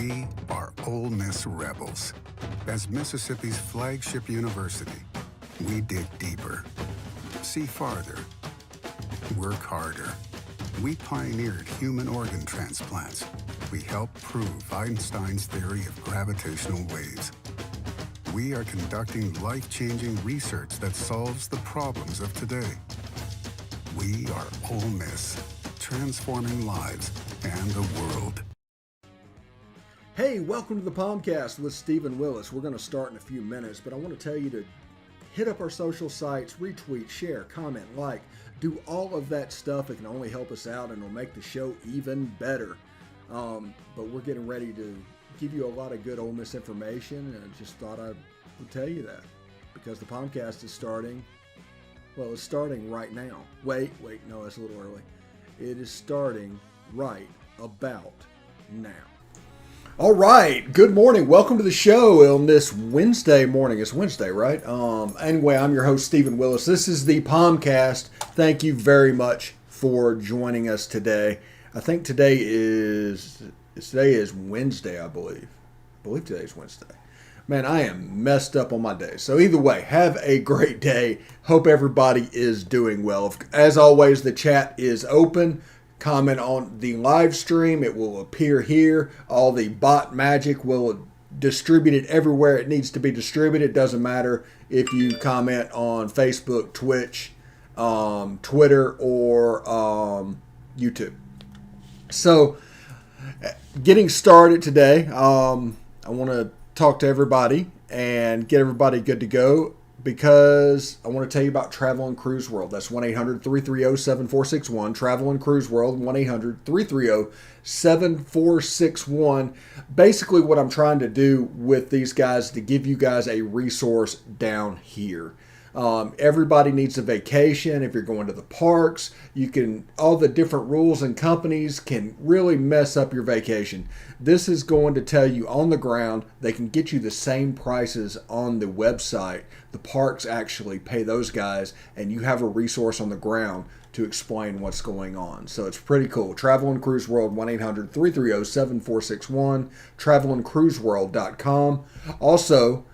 We are Ole Miss Rebels. As Mississippi's flagship university, we dig deeper, see farther, work harder. We pioneered human organ transplants. We helped prove Einstein's theory of gravitational waves. We are conducting life-changing research that solves the problems of today. We are Ole Miss, transforming lives and the world. Hey, welcome to the POMcast with Stephen Willis. We're going to start in a few minutes, but I want to tell you to hit up our social sites, retweet, share, comment, like, do all of that stuff. It can only help us out and it'll make the show even better. But we're getting ready to give you a lot of good Ole Miss information, and I just thought I would tell you that because the POMcast is starting. Well, it's starting right now. Wait, no, that's a little early. It is starting right about now. All right, good morning. Welcome to the show on this Wednesday morning. It's Wednesday, right? Anyway, I'm your host, Stephen Willis. This is the POMcast. Thank you very much for joining us today. I think today is Wednesday, I believe. I believe today is Wednesday. Man, I am messed up on my day. So either way, have a great day. Hope everybody is doing well. As always, the chat is open. Comment on the live stream. It will appear here. All the bot magic will distribute it everywhere it needs to be distributed. It doesn't matter if you comment on Facebook, Twitch, Twitter, or YouTube. So, getting started today, I want to talk to everybody and get everybody good to go because I want to tell you about Travel and Cruise World. That's 1-800-330-7461. Travel and Cruise World, 1-800-330-7461. Basically, what I'm trying to do with these guys is to give you guys a resource down here. Everybody needs a vacation. If you're going to the parks, all the different rules and companies can really mess up your vacation. This is going to tell you on the ground, they can get you the same prices on the website. The parks actually pay those guys, and you have a resource on the ground to explain what's going on. So it's pretty cool. Travel and Cruise World, 1-800-330-7461, travelandcruiseworld.com. Also,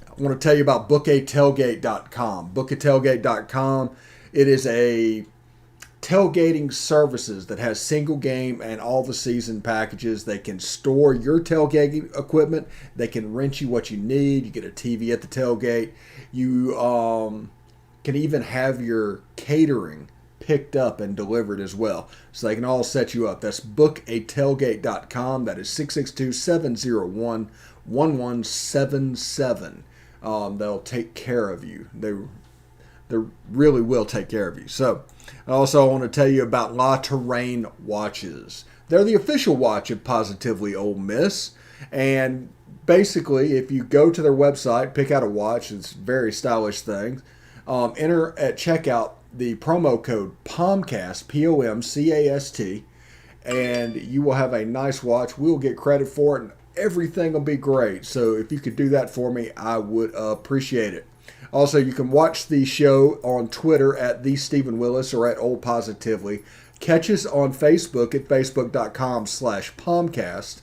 I want to tell you about bookatailgate.com. Bookatailgate.com. It is a tailgating services that has single game and all the season packages. They can store your tailgating equipment. They can rent you what you need. You get a TV at the tailgate. You can even have your catering picked up and delivered as well. So they can all set you up. That's bookatailgate.com. That is 662-701-1177. They'll take care of you. They really will take care of you. So I also want to tell you about La Terrain watches. They're the official watch of Positively Ole Miss. And basically, if you go to their website, pick out a watch, it's very stylish things. Enter at checkout the promo code POMcast, POMcast, and you will have a nice watch. We'll get credit for it, and everything will be great. So if you could do that for me, I would appreciate it. Also, you can watch the show on Twitter at The Stephen Willis or at Old Positively. Catch us on Facebook at facebook.com/POMcast.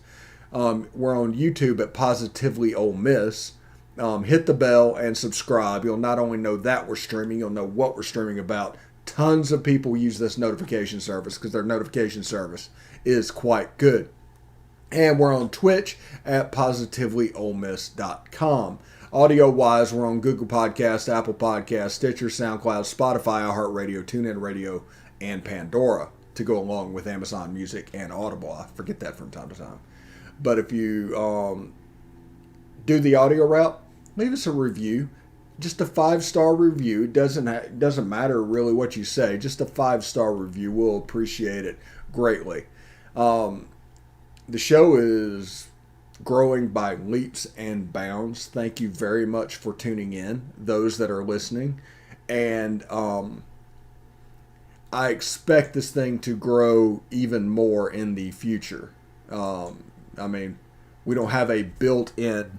We're on YouTube at Positively Ole Miss. Hit the bell and subscribe. You'll not only know that we're streaming, you'll know what we're streaming about. Tons of people use this notification service because their notification service is quite good. And we're on Twitch at positivelyolemiss.com. Audio-wise, we're on Google Podcasts, Apple Podcasts, Stitcher, SoundCloud, Spotify, iHeartRadio, TuneIn Radio, and Pandora to go along with Amazon Music and Audible. I forget that from time to time. But if you do the audio route, leave us a review. Just a 5-star review. Doesn't matter really what you say. Just a 5-star review. We'll appreciate it greatly. The show is growing by leaps and bounds. Thank you very much for tuning in, those that are listening. And I expect this thing to grow even more in the future. I mean, we don't have a built-in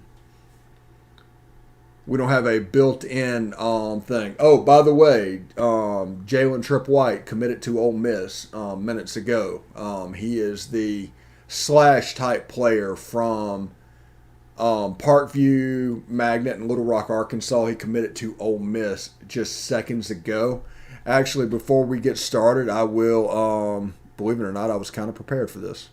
thing. Oh, by the way, Jalen White committed to Ole Miss minutes ago. He is the slash type player from Parkview, Magnet, and Little Rock, Arkansas. He committed to Ole Miss just seconds ago. Actually, before we get started, I will, believe it or not, I was kind of prepared for this.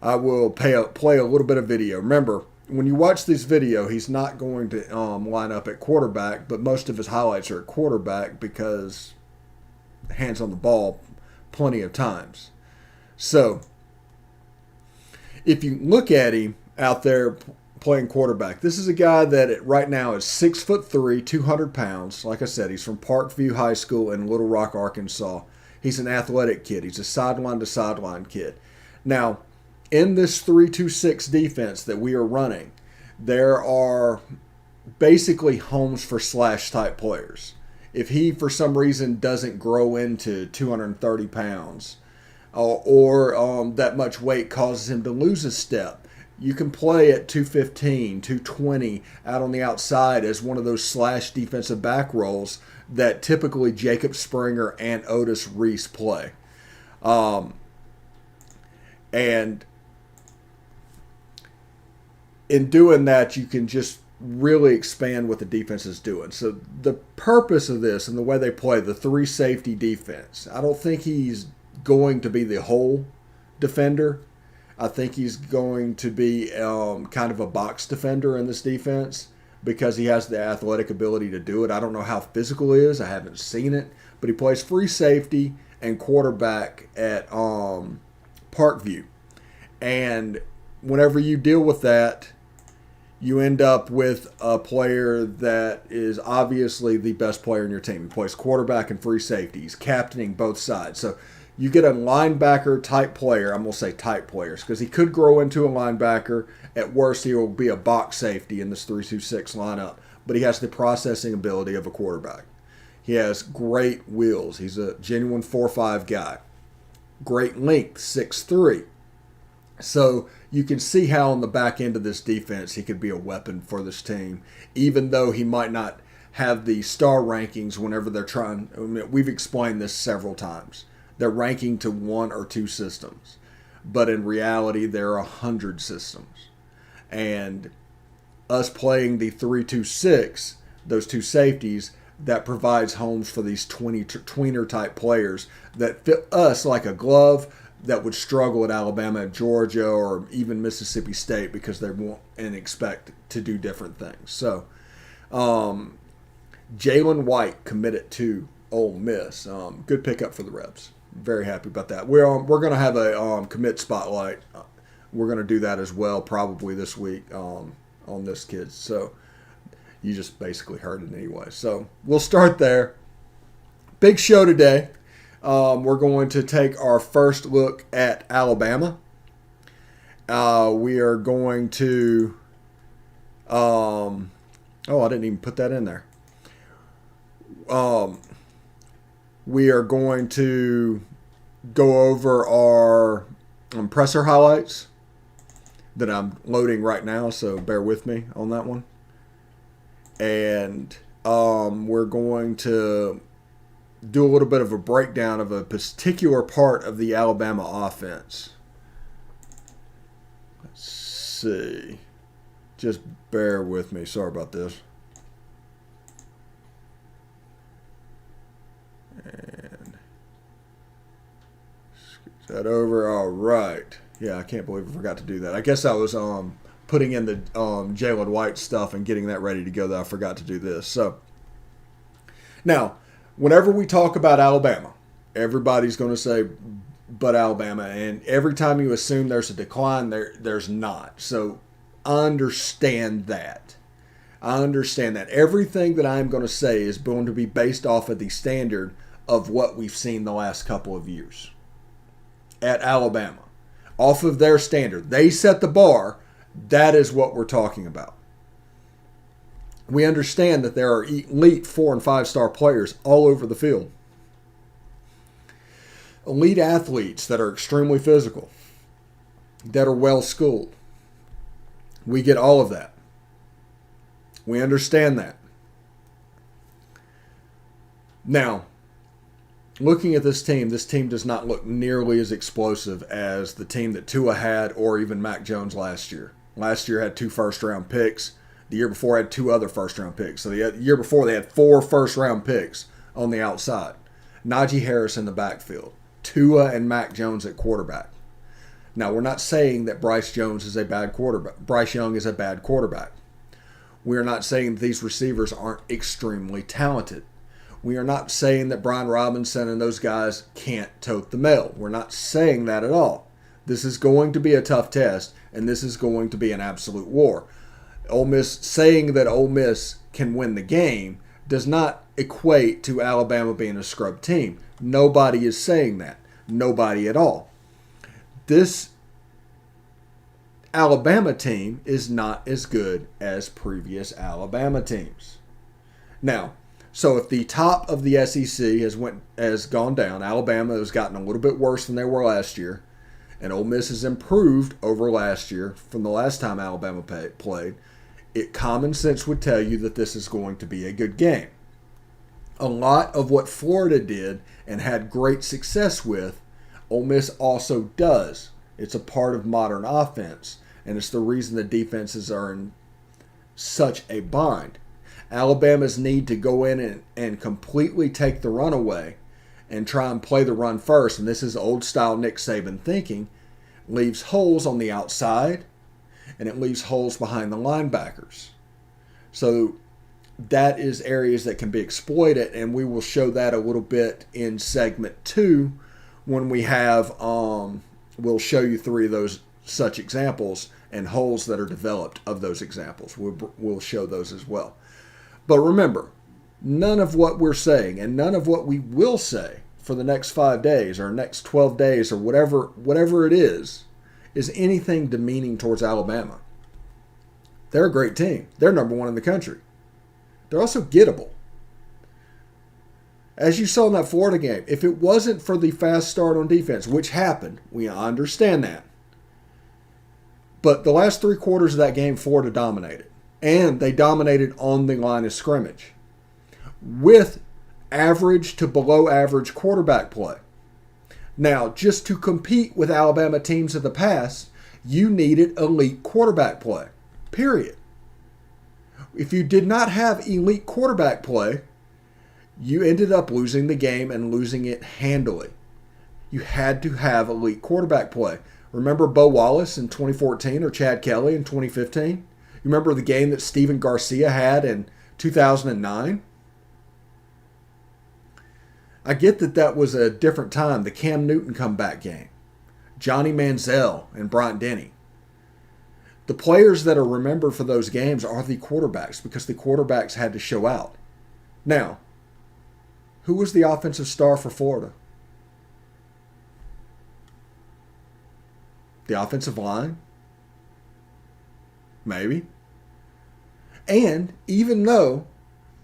I will play a little bit of video. Remember, when you watch this video, he's not going to line up at quarterback, but most of his highlights are at quarterback because hands on the ball plenty of times. So, if you look at him out there playing quarterback, this is a guy that right now is 6'3", 200 pounds. Like I said, he's from Parkview High School in Little Rock, Arkansas. He's an athletic kid. He's a sideline-to-sideline kid. Now, in this 3-2-6 defense that we are running, there are basically homes for slash type players. If he, for some reason, doesn't grow into 230 pounds or that much weight causes him to lose a step, you can play at 215, 220 out on the outside as one of those slash defensive back roles that typically Jacob Springer and Otis Reese play. And in doing that, you can just really expand what the defense is doing. So the purpose of this and the way they play, the three safety defense, I don't think he's going to be the whole defender. I think he's going to be kind of a box defender in this defense because he has the athletic ability to do it. I don't know how physical he is. I haven't seen it. But he plays free safety and quarterback at Parkview. And whenever you deal with that, you end up with a player that is obviously the best player in your team. He plays quarterback and free safety. He's captaining both sides. So you get a linebacker type player. I'm going to say type players because he could grow into a linebacker. At worst, he will be a box safety in this 3-2-6 lineup. But he has the processing ability of a quarterback. He has great wheels. He's a genuine 4.5 guy. Great length, 6'3". So you can see how on the back end of this defense he could be a weapon for this team, even though he might not have the star rankings whenever they're trying. I mean, we've explained this several times. They're ranking to 1 or 2 systems, but in reality there are 100 systems. And us playing the 3-2-6, those two safeties, that provides homes for these tweener type players that fit us like a glove, that would struggle at Alabama and Georgia or even Mississippi State because they want and expect to do different things. So, Jalen White committed to Ole Miss. Good pickup for the Rebs. Very happy about that. We're going to have a commit spotlight. We're going to do that as well probably this week on this kid. So you just basically heard it anyway. So we'll start there. Big show today. We're going to take our first look at Alabama. We are going to... I didn't even put that in there. We are going to go over our presser highlights that I'm loading right now, so bear with me on that one. And we're going to do a little bit of a breakdown of a particular part of the Alabama offense. Let's see. Just bear with me. Sorry about this. And scoot that over. All right. Yeah, I can't believe I forgot to do that. I guess I was putting in the Jalen White stuff and getting that ready to go that I forgot to do this. So now, whenever we talk about Alabama, everybody's going to say, but Alabama. And every time you assume there's a decline, there's not. So I understand that. I understand that. Everything that I'm going to say is going to be based off of the standard of what we've seen the last couple of years at Alabama. Off of their standard. They set the bar. That is what we're talking about. We understand that there are elite 4- and 5-star players all over the field. Elite athletes that are extremely physical, that are well-schooled. We get all of that. We understand that. Now, looking at this team does not look nearly as explosive as the team that Tua had or even Mac Jones last year. Last year had 2 first-round picks. The year before had 2 other first-round picks. So the year before they had 4 first-round picks on the outside. Najee Harris in the backfield. Tua and Mac Jones at quarterback. Now, we're not saying that Bryce Young is a bad quarterback. We are not saying that these receivers aren't extremely talented. We are not saying that Brian Robinson and those guys can't tote the mail. We're not saying that at all. This is going to be a tough test, and this is going to be an absolute war. Ole Miss saying that Ole Miss can win the game does not equate to Alabama being a scrub team. Nobody is saying that. Nobody at all. This Alabama team is not as good as previous Alabama teams. Now, so if the top of the SEC has gone down, Alabama has gotten a little bit worse than they were last year, and Ole Miss has improved over last year from the last time Alabama played, common sense would tell you that this is going to be a good game. A lot of what Florida did and had great success with, Ole Miss also does. It's a part of modern offense, and it's the reason the defenses are in such a bind. Alabama's need to go in and completely take the run away and try and play the run first, and this is old-style Nick Saban thinking, leaves holes on the outside, and it leaves holes behind the linebackers. So that is areas that can be exploited, and we will show that a little bit in segment 2 when we have, we'll show you 3 of those such examples and holes that are developed of those examples. We'll show those as well. But remember, none of what we're saying and none of what we will say for the next 5 days or next 12 days or whatever it is anything demeaning towards Alabama. They're a great team. They're number 1 in the country. They're also gettable. As you saw in that Florida game, if it wasn't for the fast start on defense, which happened, we understand that. But the last 3 quarters of that game, Florida dominated. And they dominated on the line of scrimmage with average to below average quarterback play. Now, just to compete with Alabama teams of the past, you needed elite quarterback play, period. If you did not have elite quarterback play, you ended up losing the game and losing it handily. You had to have elite quarterback play. Remember Bo Wallace in 2014 or Chad Kelly in 2015? You remember the game that Steven Garcia had in 2009? I get that was a different time, the Cam Newton comeback game. Johnny Manziel and Bryant Denny. The players that are remembered for those games are the quarterbacks because the quarterbacks had to show out. Now, who was the offensive star for Florida? The offensive line? Maybe. And even though,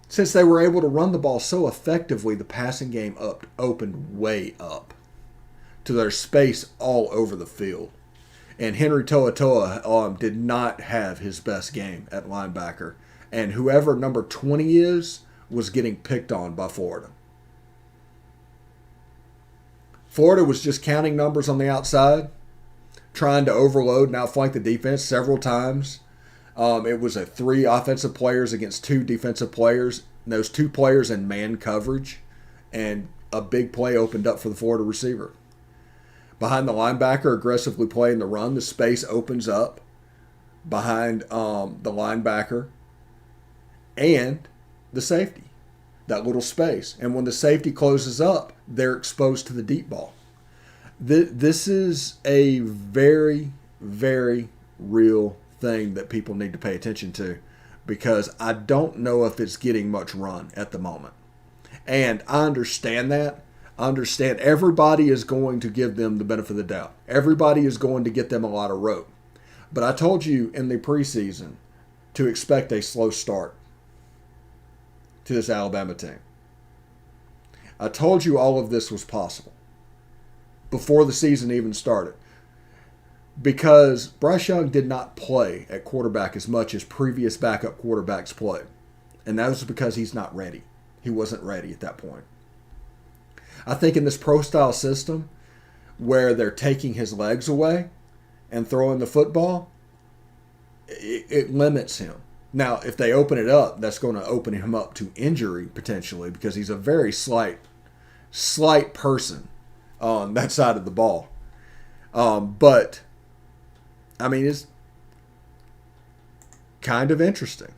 since they were able to run the ball so effectively, the passing game opened way up to their space all over the field. And Henry To'oTo'o did not have his best game at linebacker. And whoever number 20 is was getting picked on by Florida. Florida was just counting numbers on the outside, trying to overload and outflank the defense several times. It was 3 offensive players against 2 defensive players. And those 2 players in man coverage, and a big play opened up for the Florida receiver. Behind the linebacker, aggressively playing the run, the space opens up behind the linebacker and the safety. That little space. And when the safety closes up, they're exposed to the deep ball. This is a very, very real thing that people need to pay attention to, because I don't know if it's getting much run at the moment. And I understand that. I understand everybody is going to give them the benefit of the doubt. Everybody is going to get them a lot of rope. But I told you in the preseason to expect a slow start to this Alabama team. I told you all of this was possible before the season even started, because Bryce Young did not play at quarterback as much as previous backup quarterbacks played. And that was because he's not ready. He wasn't ready at that point. I think in this pro-style system where they're taking his legs away and throwing the football, it limits him. Now, if they open it up, that's going to open him up to injury potentially because he's a very slight person on that side of the ball. But, I mean, it's kind of interesting.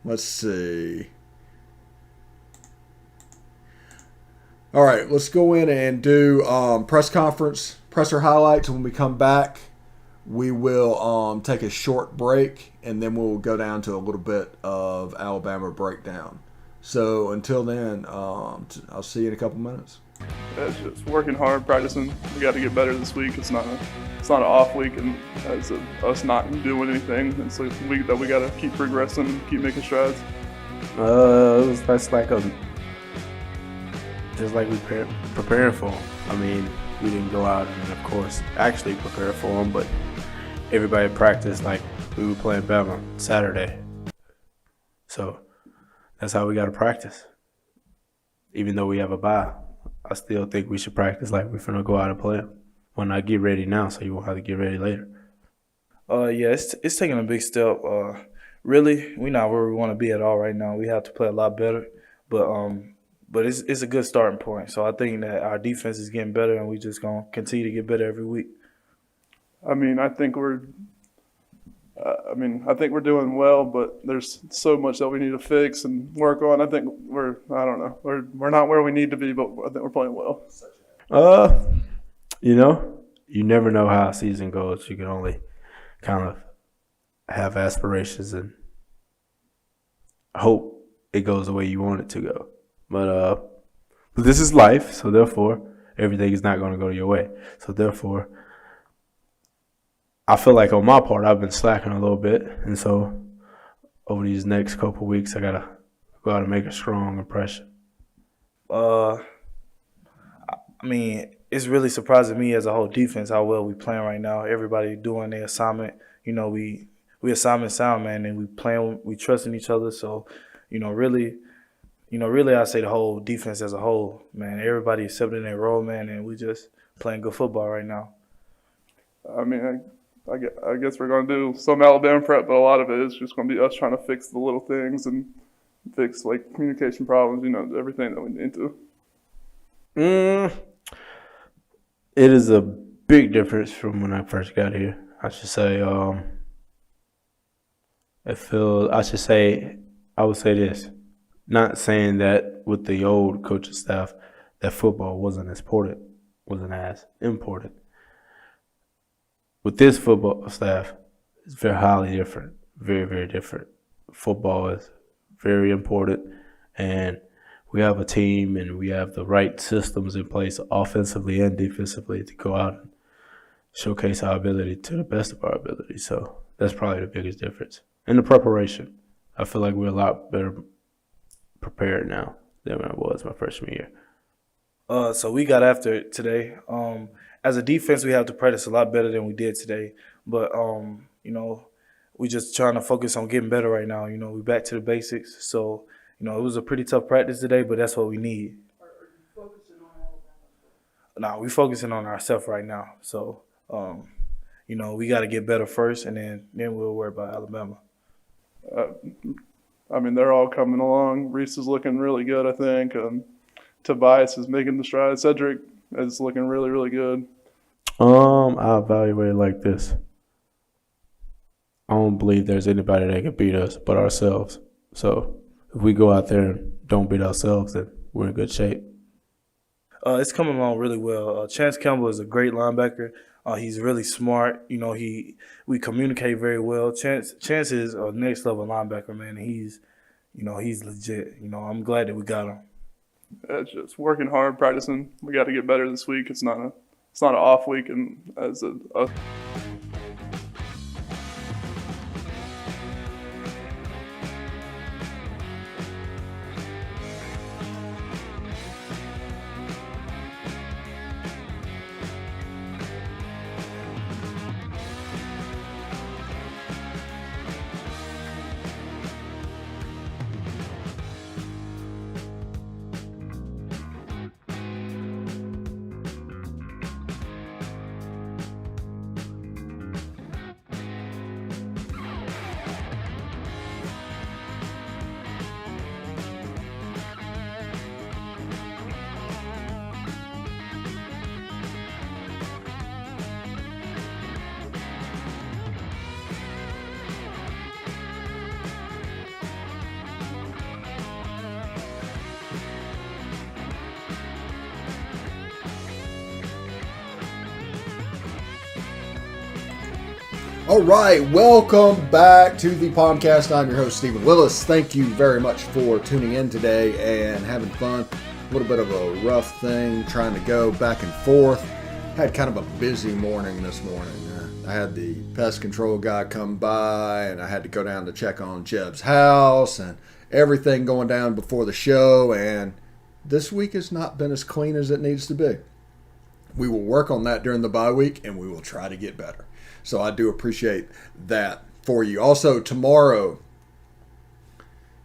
Let's see. All right, let's go in and do presser highlights. When we come back, we will take a short break, and then we'll go down to a little bit of Alabama breakdown. So until then, I'll see you in a couple minutes. It's just working hard, practicing. We got to get better this week. It's not an off week, and it's us not doing anything. It's a week that we got to keep progressing and keep making strides. That's like just like we preparing for them. I mean, we didn't go out and, of course, actually prepare for them, but everybody practiced like we were playing Bama Saturday. So that's how we got to practice. Even though we have a bye, I still think we should practice like we're finna go out and play them. Why not get ready now so you won't have to get ready later? Yeah, it's taking a big step. Really, we're not where we want to be at all right now. We have to play a lot better, but it's a good starting point. So I think that our defense is getting better, and we just gonna continue to get better every week. I think we're doing well, but there's so much that we need to fix and work on. I think we're not where we need to be, but I think we're playing well. You never know how a season goes. You can only kind of have aspirations and hope it goes the way you want it to go. But this is life, so therefore everything is not going to go your way. So therefore, I feel like on my part I've been slacking a little bit, and so over these next couple of weeks I gotta go out and make a strong impression. It's really surprising me as a whole defense how well we playing right now. Everybody doing their assignment. We assignment sound, man, and we trusting each other. So, really I say the whole defense as a whole, man. Everybody accepting their role, man, and we just playing good football right now. I guess we're going to do some Alabama prep, but a lot of it is just going to be us trying to fix the little things and fix like communication problems, everything that we need to. It is a big difference from when I first got here. I would say this. Not saying that with the old coaching staff that football wasn't as important. With this football staff, it's very highly different, very, very different. Football is very important, and we have a team and we have the right systems in place offensively and defensively to go out and showcase our ability to the best of our ability. So that's probably the biggest difference. And the preparation. I feel like we're a lot better prepared now than when I was my freshman year. So we got after it today. As a defense, we have to practice a lot better than we did today. But, we just trying to focus on getting better right now. We back to the basics. So, it was a pretty tough practice today, but that's what we need. Are you focusing on Alabama? No, we're focusing on ourselves right now. So, we got to get better first, and then we'll worry about Alabama. They're all coming along. Reese is looking really good, I think. Tobias is making the stride. Cedric is looking really, really good. I evaluate it like this. I don't believe there's anybody that can beat us but ourselves. So if we go out there and don't beat ourselves, then we're in good shape. It's coming along really well. Chance Campbell is a great linebacker. He's really smart. We communicate very well. Chance is a next level linebacker, man. He's legit. I'm glad that we got him. It's just working hard, practicing. We got to get better this week. It's not an off week, and as a All right, welcome back to the POMcast. I'm your host, Stephen Willis. Thank you very much for tuning in today and having fun. A little bit of a rough thing, trying to go back and forth. Had kind of a busy morning this morning. I had the pest control guy come by, and I had to go down to check on Jeb's house and everything going down before the show. And this week has not been as clean as it needs to be. We will work on that during the bye week, and we will try to get better. So I do appreciate that for you. Also, tomorrow,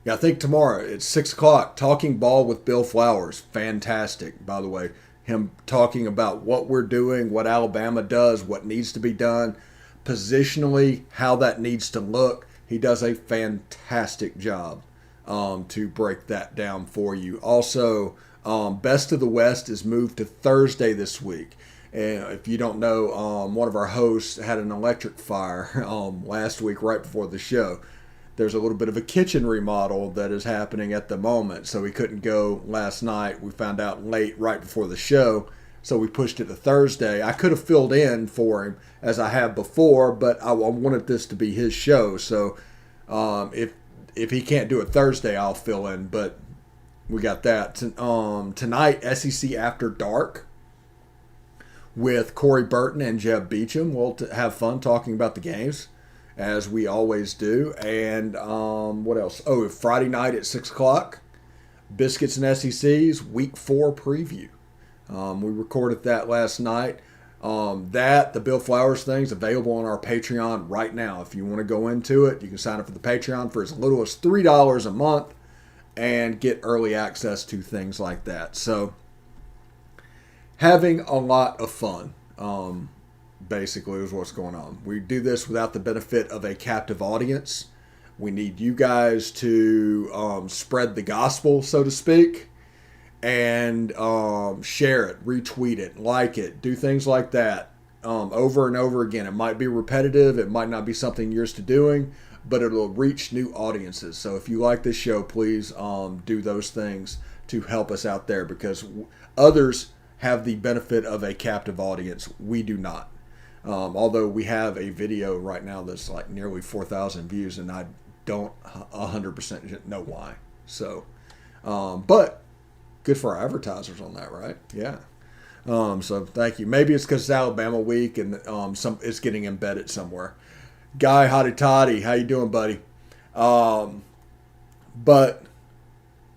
I think tomorrow it's 6 o'clock, Talking Ball with Bill Flowers. Fantastic, by the way. Him talking about what we're doing, what Alabama does, what needs to be done, positionally, how that needs to look. He does a fantastic job to break that down for you. Also, Best of the West is moved to Thursday this week. And if you don't know, one of our hosts had an electric fire last week right before the show. There's a little bit of a kitchen remodel that is happening at the moment, so he couldn't go last night. We found out late right before the show, so we pushed it to Thursday. I could have filled in for him as I have before, but I wanted this to be his show. So if he can't do it Thursday, I'll fill in. But we got that. Tonight, SEC After Dark with Corey Burton and Jeb Beecham. We'll have fun talking about the games, as we always do. And what else? Oh, Friday night at 6 o'clock, Biscuits and SEC's Week 4 preview. We recorded that last night. The Bill Flowers thing's available on our Patreon right now. If you want to go into it, you can sign up for the Patreon for as little as $3 a month and get early access to things like that. So, having a lot of fun, basically, is what's going on. We do this without the benefit of a captive audience. We need you guys to spread the gospel, so to speak, and share it, retweet it, like it, do things like that over and over again. It might be repetitive. It might not be something you're used to doing, but it'll reach new audiences. So if you like this show, please do those things to help us out there, because others have the benefit of a captive audience. We do not. Although we have a video right now that's like nearly 4,000 views, and I don't 100% know why. So, but good for our advertisers on that, right? Yeah. So thank you. Maybe it's because it's Alabama week and it's getting embedded somewhere. Guy Hotty Toddy, how you doing, buddy? But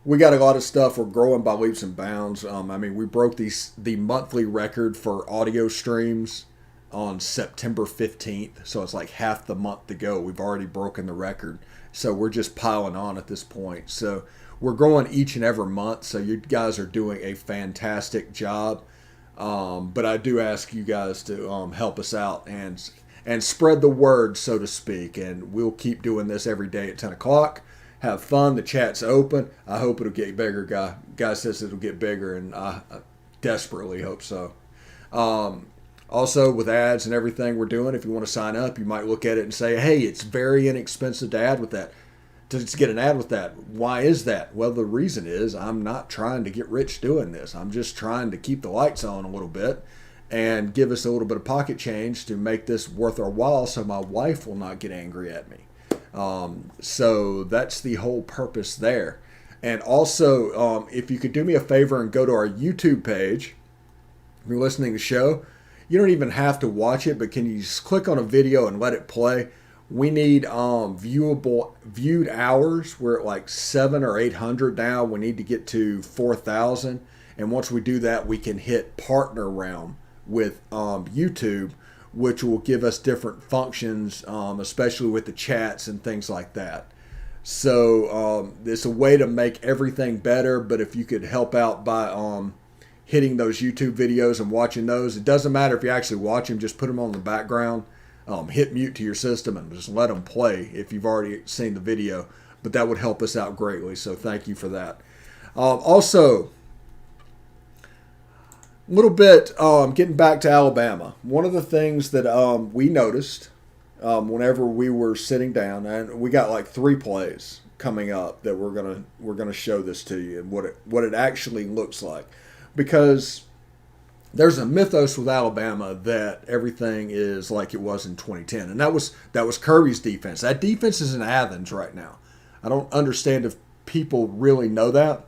we got a lot of stuff. We're growing by leaps and bounds. We broke the monthly record for audio streams on September 15th. So it's like half the month to go. We've already broken the record. So we're just piling on at this point. So we're growing each and every month. So you guys are doing a fantastic job. But I do ask you guys to help us out and spread the word, so to speak. And we'll keep doing this every day at 10 o'clock. Have fun. The chat's open. I hope it'll get bigger. Guy says it'll get bigger, and I desperately hope so. Also, with ads and everything we're doing, if you want to sign up, you might look at it and say, hey, it's very inexpensive to get an ad with that. Why is that? Well, the reason is I'm not trying to get rich doing this. I'm just trying to keep the lights on a little bit and give us a little bit of pocket change to make this worth our while, so my wife will not get angry at me. So that's the whole purpose there. And also, if you could do me a favor and go to our YouTube page, if you're listening to the show, you don't even have to watch it, but can you just click on a video and let it play? We need viewed hours. We're at like 700 or 800 now. We need to get to 4,000. And once we do that, we can hit partner realm with YouTube, which will give us different functions, especially with the chats and things like that. So it's a way to make everything better. But if you could help out by hitting those YouTube videos and watching those, it doesn't matter if you actually watch them. Just put them on the background. Hit mute to your system and just let them play if you've already seen the video. But that would help us out greatly. So thank you for that. Also, a little bit getting back to Alabama. One of the things that we noticed whenever we were sitting down, and we got like 3 plays coming up that we're gonna show this to you and what it actually looks like, because there's a mythos with Alabama that everything is like it was in 2010, and that was Kirby's defense. That defense is in Athens right now. I don't understand if people really know that.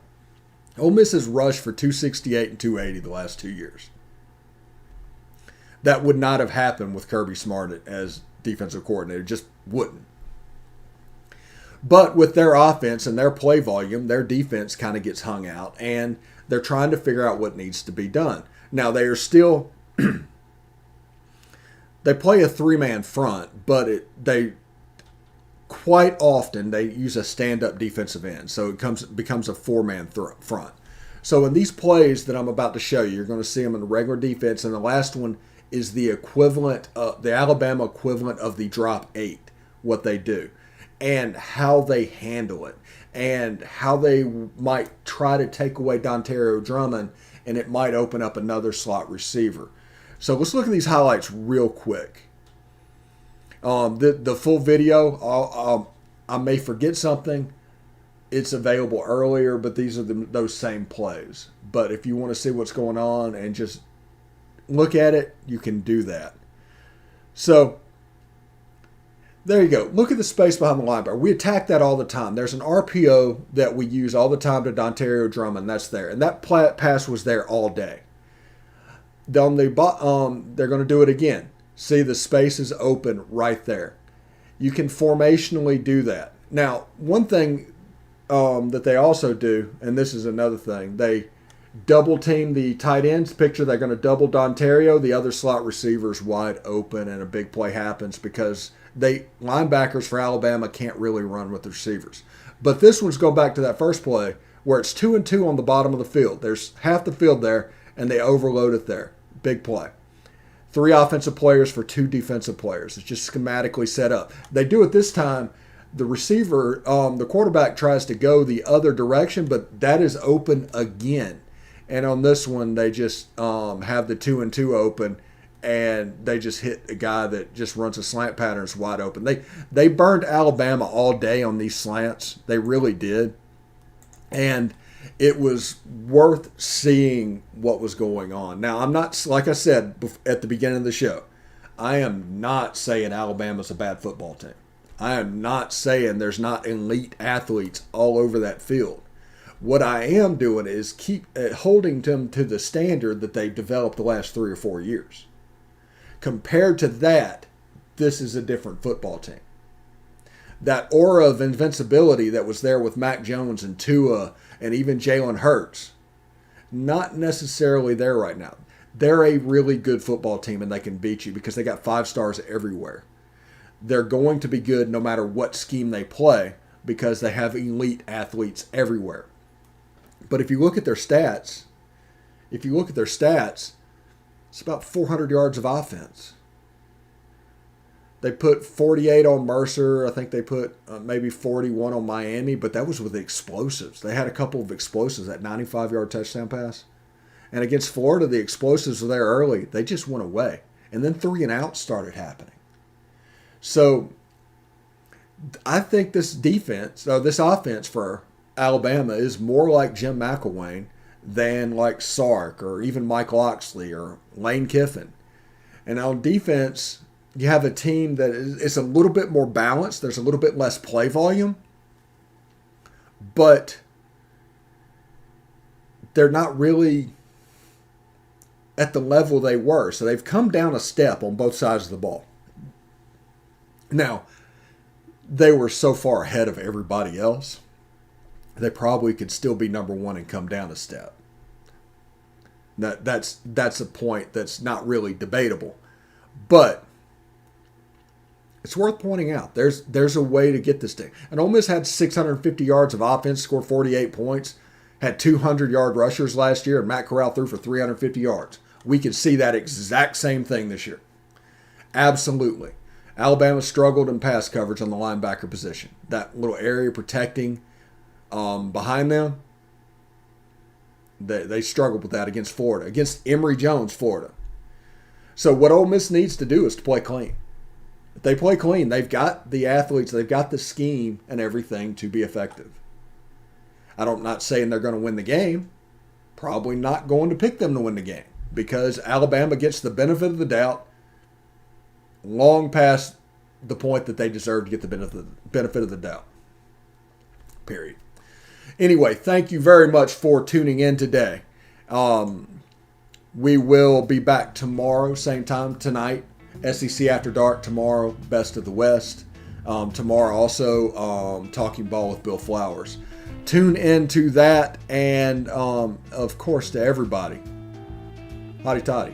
Ole Miss has rushed for 268 and 280 the last 2 years. That would not have happened with Kirby Smart as defensive coordinator. Just wouldn't. But with their offense and their play volume, their defense kind of gets hung out, and they're trying to figure out what needs to be done. Now, they are still they play a three-man front, but they quite often they use a stand-up defensive end, so it becomes a four-man front. So in these plays that I'm about to show you, you're going to see them in the regular defense, and the last one is the equivalent, the Alabama equivalent of the drop 8, what they do, and how they handle it, and how they might try to take away Dontario Drummond, and it might open up another slot receiver. So let's look at these highlights real quick. The full video, I may forget something. It's available earlier, but these are those same plays. But if you want to see what's going on and just look at it, you can do that. So there you go. Look at the space behind the linebacker. We attack that all the time. There's an RPO that we use all the time to Dontario Drummond. That's there. And that pass was there all day. They're going to do it again. See, the space is open right there. You can formationally do that. Now, one thing that they also do, and this is another thing, they double team the tight ends. Picture they're going to double Dontario. The other slot receiver's wide open, and a big play happens because linebackers for Alabama can't really run with the receivers. But this one's going back to that first play where it's 2 and 2 on the bottom of the field. There's half the field there, and they overload it there. Big play. 3 offensive players for 2 defensive players. It's just schematically set up. They do it this time. The receiver, the quarterback tries to go the other direction, but that is open again. And on this one, they just have the 2 and 2 open, and they just hit a guy that just runs a slant pattern is wide open. They burned Alabama all day on these slants. They really did. And it was worth seeing what was going on. Now, I'm not, like I said at the beginning of the show, I am not saying Alabama's a bad football team. I am not saying there's not elite athletes all over that field. What I am doing is keep holding them to the standard that they've developed the last 3 or 4 years. Compared to that, this is a different football team. That aura of invincibility that was there with Mac Jones and Tua and even Jalen Hurts, not necessarily there right now. They're a really good football team, and they can beat you because they got 5 stars everywhere. They're going to be good no matter what scheme they play because they have elite athletes everywhere. But if you look at their stats, it's about 400 yards of offense. They put 48 on Mercer. I think they put maybe 41 on Miami, but that was with explosives. They had a couple of explosives, that 95-yard touchdown pass. And against Florida, the explosives were there early. They just went away. And then 3 and outs started happening. So I think this offense for Alabama is more like Jim McElwain than like Sark or even Mike Locksley or Lane Kiffin. And on defense, you have a team that is a little bit more balanced. There's a little bit less play volume. But they're not really at the level they were. So they've come down a step on both sides of the ball. Now, they were so far ahead of everybody else, they probably could still be number 1 and come down a step. That's a point that's not really debatable. But it's worth pointing out. There's a way to get this thing. And Ole Miss had 650 yards of offense, scored 48 points, had 200-yard rushers last year, and Matt Corral threw for 350 yards. We could see that exact same thing this year. Absolutely. Alabama struggled in pass coverage on the linebacker position. That little area protecting behind them, they struggled with that against Florida, against Emory Jones, Florida. So what Ole Miss needs to do is to play clean. If they play clean, they've got the athletes, they've got the scheme and everything to be effective. I'm not saying they're going to win the game. Probably not going to pick them to win the game. because Alabama gets the benefit of the doubt long past the point that they deserve to get the benefit of the doubt. Period. Anyway, thank you very much for tuning in today. We will be back tomorrow, same time tonight. SEC After Dark tomorrow, Best of the West. Tomorrow also Talking Ball with Bill Flowers. Tune into that, and of course to everybody. Hotty toddy.